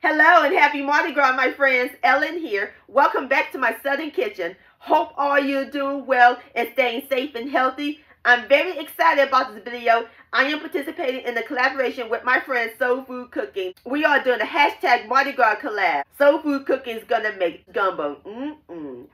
Hello and happy Mardi Gras, my friends. Ellen here. Welcome back to my Southern Kitchen. Hope all you're doing well and staying safe and healthy. I'm very excited about this video. I am participating in the collaboration with my friend Soul Food Cooking. We are doing a hashtag Mardi Gras collab. Soul Food Cooking is gonna make gumbo.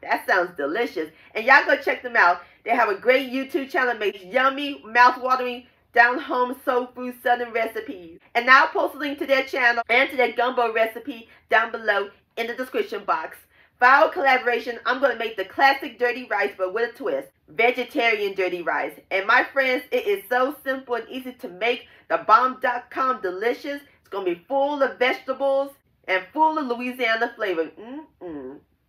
That sounds delicious. And y'all go check them out. They have a great YouTube channel that makes yummy, mouth-watering, down-home soul food southern recipes. And I'll post a link to their channel and to their gumbo recipe down below in the description box. For our collaboration, I'm going to make the classic dirty rice but with a twist. Vegetarian dirty rice. And my friends, it is so simple and easy to make. The bomb.com delicious. It's going to be full of vegetables and full of Louisiana flavor.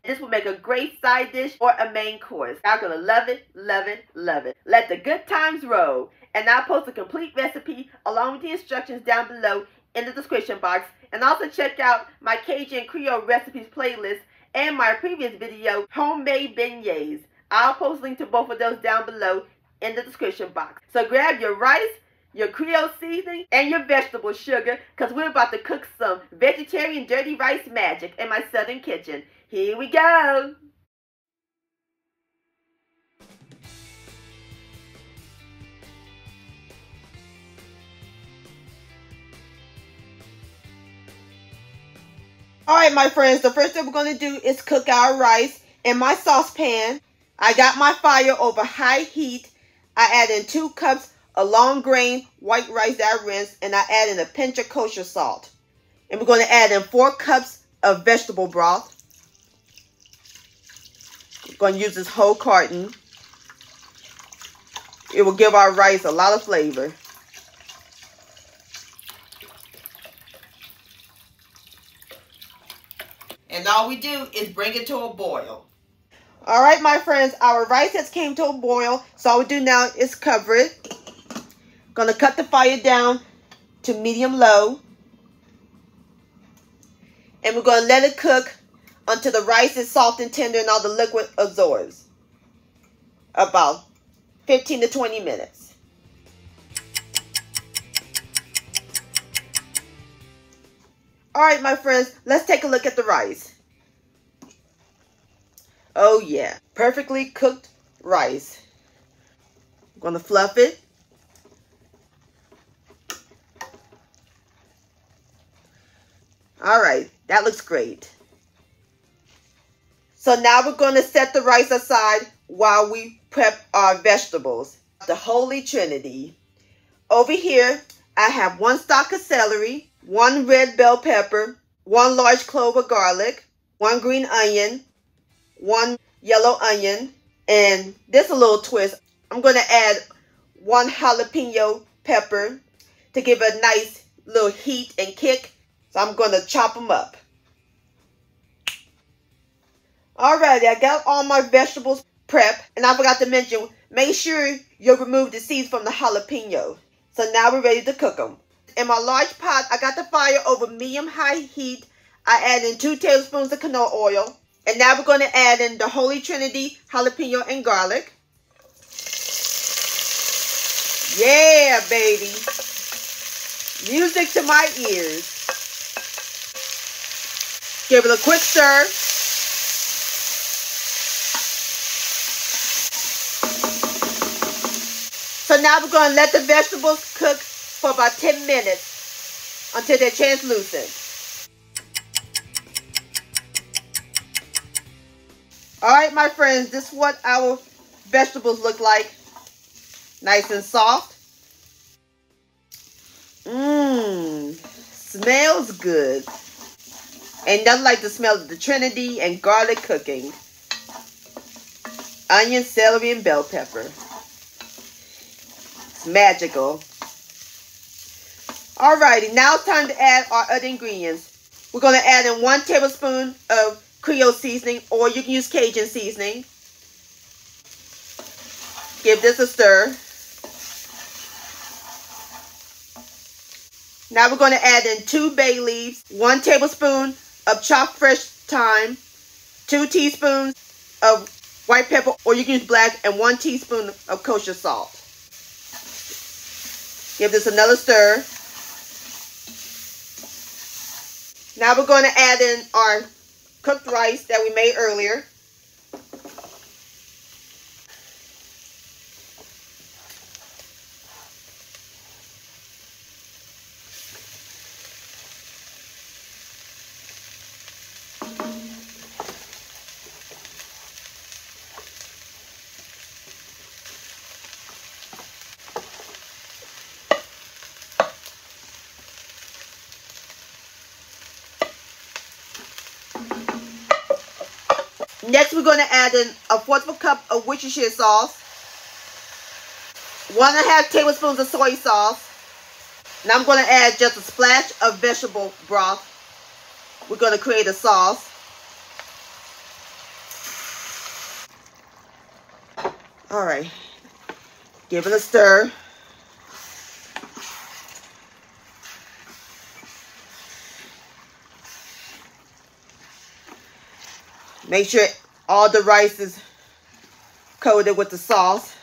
This will make a great side dish or a main course. Y'all gonna love it, love it, love it. Let the good times roll. And I'll post a complete recipe along with the instructions down below in the description box. And also check out my Cajun Creole recipes playlist and my previous video, homemade beignets. I'll post a link to both of those down below in the description box. So grab your rice, your Creole seasoning, and your vegetable sugar, because we're about to cook some vegetarian dirty rice magic in my Southern kitchen. Here we go. Alright, my friends, the first thing we're going to do is cook our rice in my saucepan. I got my fire over high heat. I add in 2 cups of long grain white rice that I rinsed, and I add in a pinch of kosher salt. And we're going to add in 4 cups of vegetable broth. We're going to use this whole carton. It will give our rice a lot of flavor. And all we do is bring it to a boil. All right, my friends, our rice has came to a boil. So all we do now is cover it. Gonna cut the fire down to medium-low. And we're gonna let it cook until the rice is soft and tender and all the liquid absorbs. About 15 to 20 minutes. All right, my friends, let's take a look at the rice. Oh yeah, perfectly cooked rice. I'm gonna fluff it. All right, that looks great. So now we're going to set the rice aside while we prep our vegetables. The Holy Trinity. Over here, I have 1 stalk of celery, 1 red bell pepper, 1 large clove of garlic, 1 green onion, 1 yellow onion, and this a little twist. I'm going to add 1 jalapeno pepper to give a nice little heat and kick. So I'm going to chop them up. Alrighty, I got all my vegetables prepped. And I forgot to mention, make sure you remove the seeds from the jalapeno. So now we're ready to cook them. In my large pot, I got the fire over medium-high heat. I add in 2 tablespoons of canola oil. And now we're going to add in the Holy Trinity, jalapeno, and garlic. Yeah, baby. Music to my ears. Give it a quick stir. So now we're going to let the vegetables cook for about 10 minutes until they're translucent. Alright, my friends, this is what our vegetables look like. Nice and soft. Smells good. And nothing like the smell of the Trinity and garlic cooking. Onion, celery, and bell pepper. It's magical. Alrighty, now it's time to add our other ingredients. We're going to add in 1 tablespoon of Creole seasoning, or you can use Cajun seasoning. Give this a stir. Now we're going to add in 2 bay leaves, 1 tablespoon of chopped fresh thyme, 2 teaspoons of white pepper, or you can use black, and 1 teaspoon of kosher salt. Give this another stir. Now we're going to add in our cooked rice that we made earlier. Next, we're going to add in a 1/4 cup of Worcestershire sauce, 1½ tablespoons of soy sauce. Now I'm going to add just a splash of vegetable broth. We're going to create a sauce. All right, give it a stir. Make sure all the rice is coated with the sauce.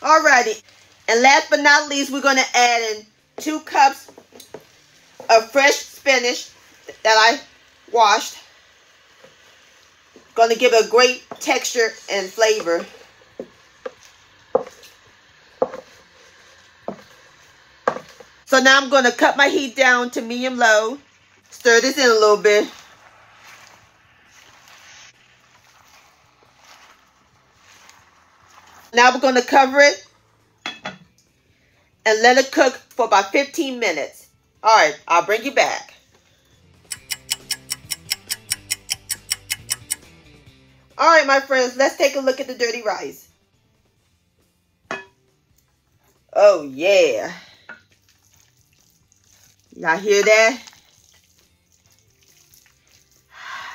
Alrighty, and last but not least, we're going to add in 2 cups of fresh spinach that I washed. Going to give it a great texture and flavor. So now I'm going to cut my heat down to medium-low. Stir this in a little bit. Now we're going to cover it and let it cook for about 15 minutes. All right, I'll bring you back. All right, my friends, let's take a look at the dirty rice. Oh, yeah. Y'all hear that?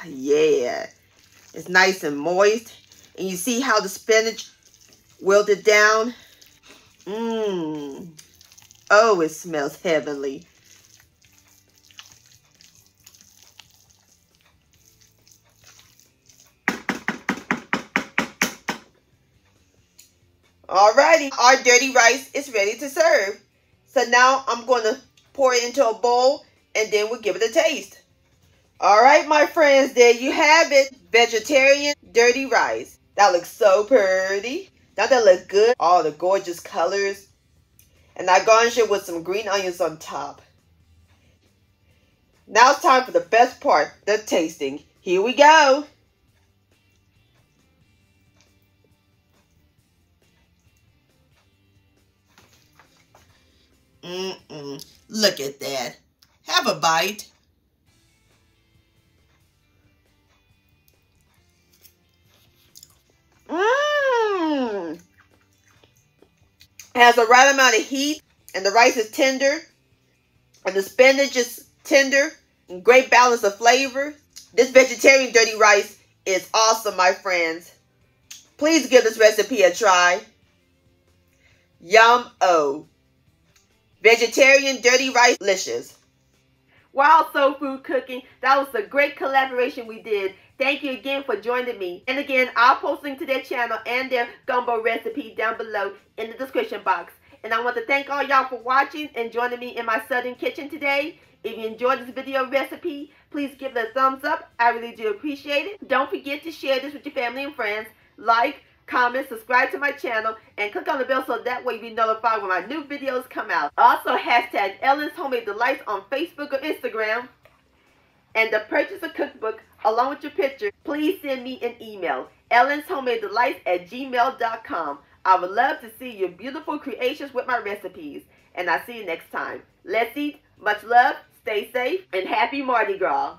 Yeah. It's nice and moist. And you see how the spinach wilted down? Mmm. Oh, it smells heavenly. Alrighty, our dirty rice is ready to serve. So now I'm going to pour it into a bowl and then we'll give it a taste. Alright, my friends, there you have it. Vegetarian dirty rice. That looks so pretty. Don't that look good? All the gorgeous colors. And I garnish it with some green onions on top. Now it's time for the best part, the tasting. Here we go. Look at that. Have a bite. Has the right amount of heat, and the rice is tender, and the spinach is tender, and great balance of flavor. This vegetarian dirty rice is awesome, my friends. Please give this recipe a try. Yum-o. Vegetarian dirty rice delicious. Wow, Soul Food Cooking. That was a great collaboration we did. Thank you again for joining me. And again, I'll post link to their channel and their gumbo recipe down below in the description box. And I want to thank all y'all for watching and joining me in my southern kitchen today. If you enjoyed this video recipe, please give it a thumbs up. I really do appreciate it. Don't forget to share this with your family and friends. Like, comment, subscribe to my channel, and click on the bell so that way you'll be notified when my new videos come out. Also, hashtag Ellen's Homemade Delights on Facebook or Instagram. And to purchase a cookbook along with your picture, please send me an email, ellenshomemade.delights@gmail.com. I would love to see your beautiful creations with my recipes. And I'll see you next time. Let's eat, much love, stay safe, and happy Mardi Gras.